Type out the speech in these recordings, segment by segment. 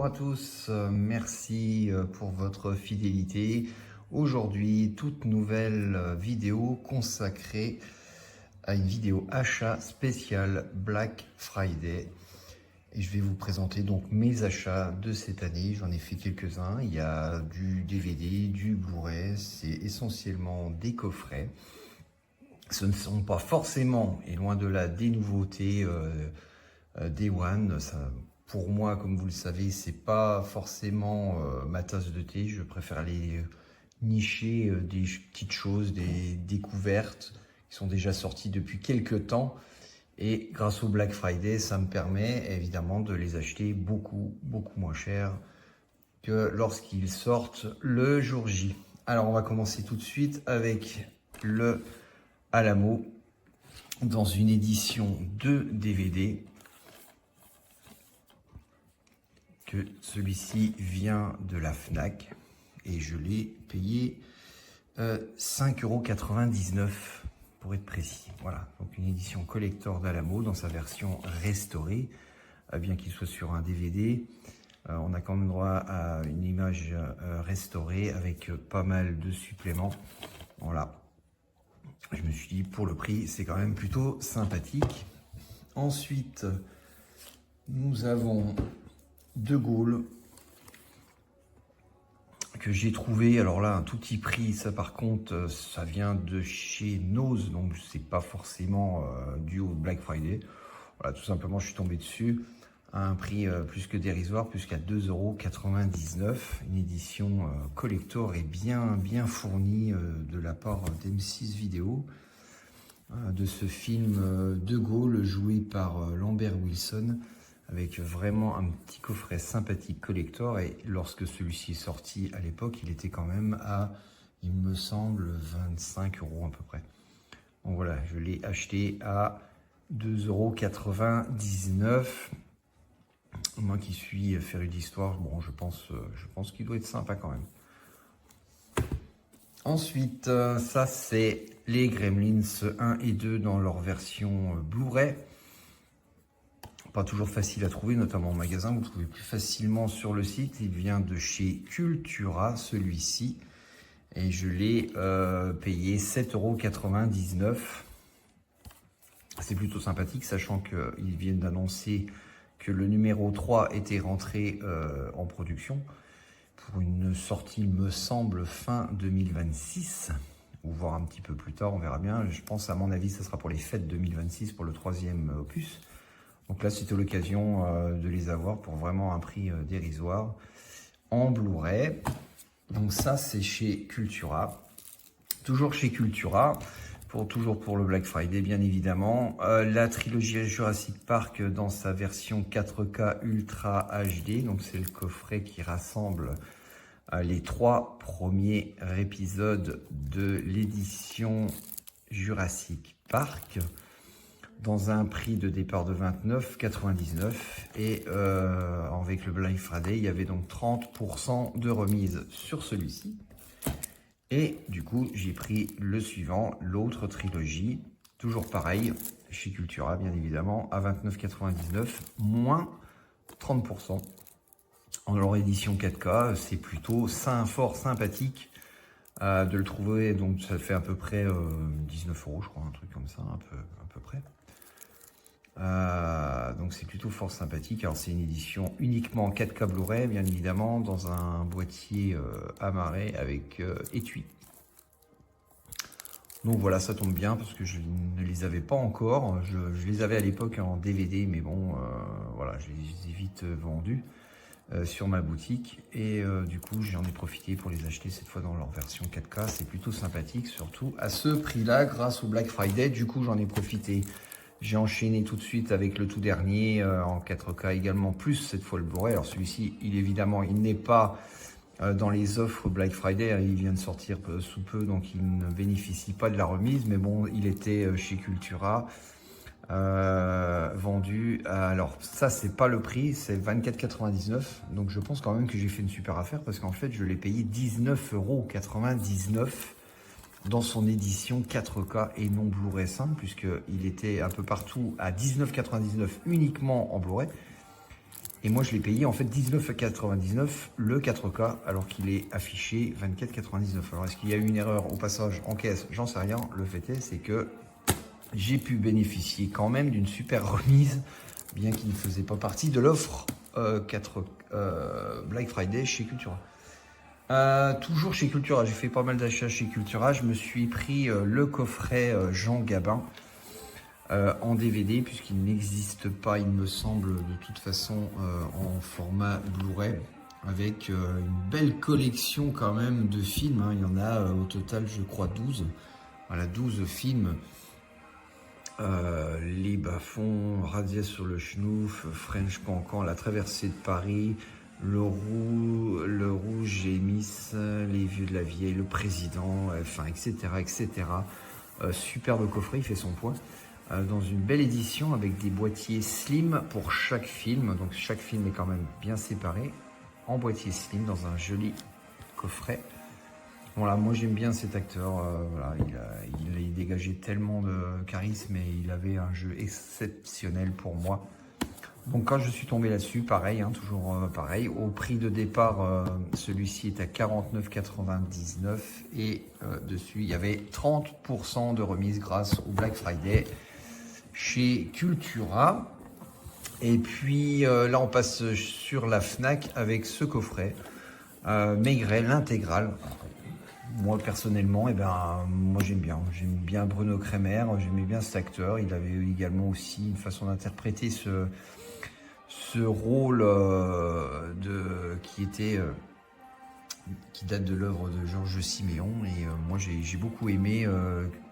à tous, merci pour votre fidélité. Aujourd'hui, toute nouvelle vidéo consacrée à une vidéo achat spéciale Black Friday. Et je vais vous présenter donc mes achats de cette année. J'en ai fait quelques-uns. Il y a du DVD, du Blu-ray, c'est essentiellement des coffrets. Ce ne sont pas forcément, et loin de là, des nouveautés Day One. Ça, pour moi, comme vous le savez, c'est pas forcément ma tasse de thé. Je préfère aller nicher des petites choses, des découvertes qui sont déjà sorties depuis quelques temps. Et grâce au Black Friday, ça me permet évidemment de les acheter beaucoup moins cher que lorsqu'ils sortent le jour J. Alors on va commencer tout de suite avec le Alamo dans une édition de DVD. Que celui-ci vient de la Fnac et je l'ai payé 5,99 € pour être précis. Voilà, donc une édition collector d'Alamo dans sa version restaurée, bien qu'il soit sur un DVD. On a quand même droit à une image restaurée avec pas mal de suppléments. Voilà, je me suis dit pour le prix, c'est quand même plutôt sympathique. Ensuite, nous avons De Gaulle que j'ai trouvé, alors là un tout petit prix, ça par contre ça vient de chez Nose, donc c'est pas forcément dû au Black Friday. Voilà, tout simplement je suis tombé dessus à un prix plus que dérisoire, plus qu'à 2,99 €, une édition collector et bien fournie de la part d'M6 Vidéo, de ce film De Gaulle joué par Lambert Wilson, avec vraiment un petit coffret sympathique collector. Et lorsque celui-ci est sorti à l'époque, il était quand même à, il me semble, 25 € à peu près. Donc voilà, je l'ai acheté à 2,99 €. Moi qui suis féru d'histoire, bon, je pense qu'il doit être sympa quand même. Ensuite, ça c'est les Gremlins 1 et 2 dans leur version Blu-ray. Pas toujours facile à trouver, notamment en magasin. Vous le trouvez plus facilement sur le site. Il vient de chez Cultura, celui-ci. Et je l'ai payé 7,99 €. C'est plutôt sympathique, sachant qu'ils viennent d'annoncer que le numéro 3 était rentré en production pour une sortie, il me semble, fin 2026. Ou voire un petit peu plus tard, on verra bien. Je pense, à mon avis, ça sera pour les fêtes 2026 pour le 3e opus. Donc là, c'était l'occasion de les avoir pour vraiment un prix dérisoire en Blu-ray. Donc ça, c'est chez Cultura. Toujours chez Cultura, toujours pour le Black Friday, bien évidemment. La trilogie Jurassic Park dans sa version 4K Ultra HD. Donc c'est le coffret qui rassemble les 3 premiers épisodes de l'édition Jurassic Park, dans un prix de départ de 29,99 €. Et avec le Black Friday, il y avait donc 30% de remise sur celui-ci. Et du coup, j'ai pris le suivant, l'autre trilogie, toujours pareil, chez Cultura, bien évidemment, à 29,99 €, moins 30%. En leur édition 4K, c'est plutôt fort sympathique de le trouver. Donc ça fait à peu près 19 €, je crois, un truc comme ça, à peu près. Donc c'est plutôt fort sympathique. Alors c'est une édition uniquement 4K Blu-ray, bien évidemment, dans un boîtier amarré avec étui. Donc voilà, ça tombe bien parce que je ne les avais pas encore. Je les avais à l'époque en DVD, mais bon, voilà, je les ai vite vendus sur ma boutique. Et du coup, j'en ai profité pour les acheter cette fois dans leur version 4K. C'est plutôt sympathique, surtout à ce prix-là, grâce au Black Friday. Du coup, j'en ai profité. J'ai enchaîné tout de suite avec le tout dernier en 4K également, plus cette fois le Blu-ray. Alors celui-ci, évidemment, il n'est pas dans les offres Black Friday. Il vient de sortir sous peu, donc il ne bénéficie pas de la remise. Mais bon, il était chez Cultura, vendu. Alors ça, c'est pas le prix, c'est 24,99 €. Donc je pense quand même que j'ai fait une super affaire parce qu'en fait, je l'ai payé 19,99 € dans son édition 4K et non Blu-ray simple, puisqu'il était un peu partout à 19,99 € uniquement en Blu-ray. Et moi, je l'ai payé en fait 19,99 le 4K, alors qu'il est affiché 24,99. Alors, est-ce qu'il y a eu une erreur au passage en caisse? J'en sais rien. Le fait est, c'est que j'ai pu bénéficier quand même d'une super remise, bien qu'il ne faisait pas partie de l'offre Black Friday chez Cultura. Toujours chez Cultura, j'ai fait pas mal d'achats chez Cultura. Je me suis pris le coffret Jean Gabin en DVD, puisqu'il n'existe pas, il me semble, de toute façon en format Blu-ray, avec une belle collection quand même de films, hein. Il y en a au total, je crois, 12. Voilà, 12 films. Les bas-fonds, Razzia sur le Schnouf, French Cancan, La traversée de Paris, le Rouge et Miss, Les Vieux de la Vieille, Le Président, enfin, etc., etc. Superbe coffret, il fait son point. Dans une belle édition avec des boîtiers slim pour chaque film. Donc chaque film est quand même bien séparé en boîtier slim dans un joli coffret. Voilà, moi j'aime bien cet acteur. Voilà, il dégageait tellement de charisme et il avait un jeu exceptionnel pour moi. Donc quand je suis tombé là-dessus, pareil, hein, toujours pareil. Au prix de départ, celui-ci est à 49,99 et dessus il y avait 30% de remise grâce au Black Friday chez Cultura. Et puis là on passe sur la Fnac avec ce coffret Maigret, l'intégrale. Moi personnellement, moi j'aime bien Bruno Kremer, j'aimais bien cet acteur. Il avait également aussi une façon d'interpréter ce rôle qui date de l'œuvre de Georges Siméon. Et moi j'ai beaucoup aimé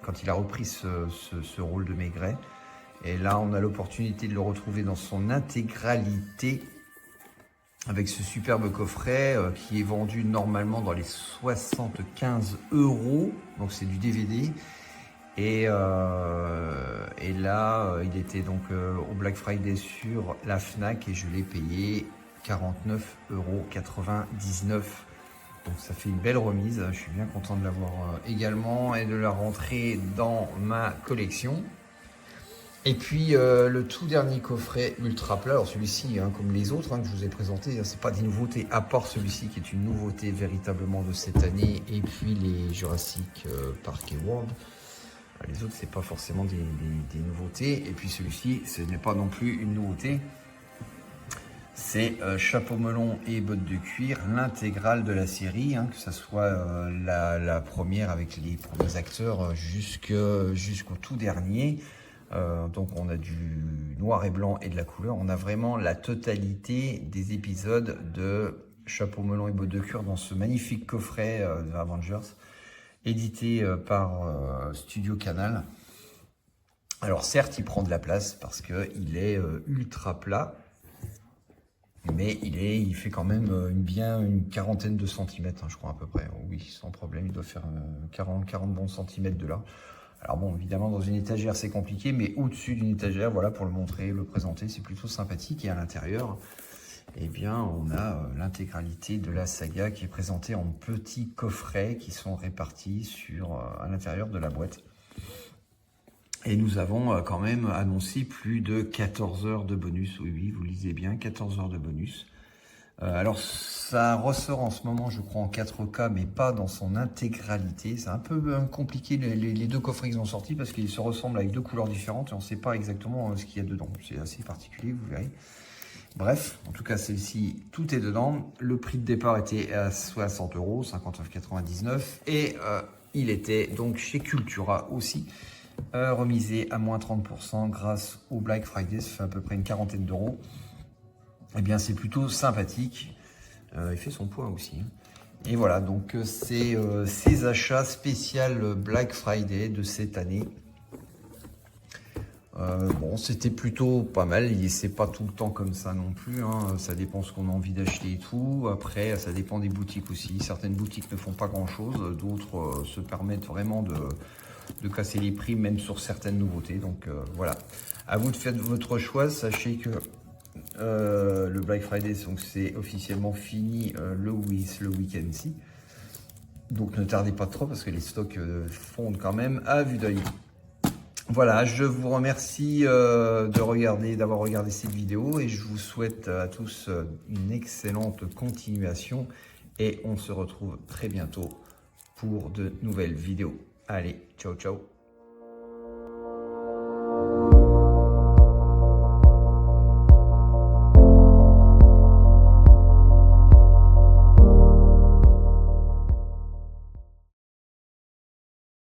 quand il a repris ce rôle de Maigret. Et là, on a l'opportunité de le retrouver dans son intégralité avec ce superbe coffret qui est vendu normalement dans les 75 €. Donc, c'est du DVD. Et là, il était donc au Black Friday sur la Fnac et je l'ai payé 49,99 €. Donc, ça fait une belle remise. Je suis bien content de l'avoir également et de la rentrer dans ma collection. Et puis le tout dernier coffret ultra plat, alors celui-ci, hein, comme les autres que je vous ai présentés, c'est pas des nouveautés, à part celui-ci qui est une nouveauté véritablement de cette année, et puis les Jurassic Park et World. Les autres, c'est pas forcément des nouveautés, et puis celui-ci, ce n'est pas non plus une nouveauté. C'est chapeau melon et bottes de cuir, l'intégrale de la série, hein, que ce soit la première avec les premiers acteurs jusqu'au tout dernier. Donc on a du noir et blanc et de la couleur. On a vraiment la totalité des épisodes de Chapeau melon et bottes de cuir dans ce magnifique coffret de Avengers, édité par Studio Canal. Alors certes, il prend de la place parce qu'il est ultra plat, mais il fait quand même une quarantaine de centimètres, hein, je crois à peu près. Oui, sans problème, il doit faire 40 bons centimètres de là. Alors bon, évidemment, dans une étagère, c'est compliqué, mais au-dessus d'une étagère, voilà, pour le montrer, le présenter, c'est plutôt sympathique. Et à l'intérieur, eh bien, on a l'intégralité de la saga qui est présentée en petits coffrets qui sont répartis à l'intérieur de la boîte. Et nous avons quand même annoncé plus de 14 heures de bonus. Oui, vous lisez bien, 14 heures de bonus. Alors ça ressort en ce moment, je crois, en 4K, mais pas dans son intégralité. C'est un peu compliqué les deux coffrets qu'ils ont sortis parce qu'ils se ressemblent avec deux couleurs différentes et on ne sait pas exactement ce qu'il y a dedans. C'est assez particulier, vous verrez. Bref, en tout cas, celle-ci, tout est dedans. Le prix de départ était à 60 €, 59,99 €. Et il était donc chez Cultura aussi, remisé à moins 30% grâce au Black Friday. Ça fait à peu près une quarantaine d'euros. Eh bien, c'est plutôt sympathique. Il fait son poids aussi. Et voilà, donc c'est ces achats spécial Black Friday de cette année. Bon, c'était plutôt pas mal. C'est pas tout le temps comme ça non plus, hein. Ça dépend ce qu'on a envie d'acheter et tout. Après, ça dépend des boutiques aussi. Certaines boutiques ne font pas grand-chose. D'autres se permettent vraiment de casser les prix, même sur certaines nouveautés. Donc voilà. À vous de faire votre choix. Sachez que le Black Friday, donc c'est officiellement fini le week-end-ci. Donc ne tardez pas trop parce que les stocks fondent quand même à vue d'œil. Voilà, je vous remercie d'avoir regardé cette vidéo et je vous souhaite à tous une excellente continuation et on se retrouve très bientôt pour de nouvelles vidéos. Allez, ciao ciao.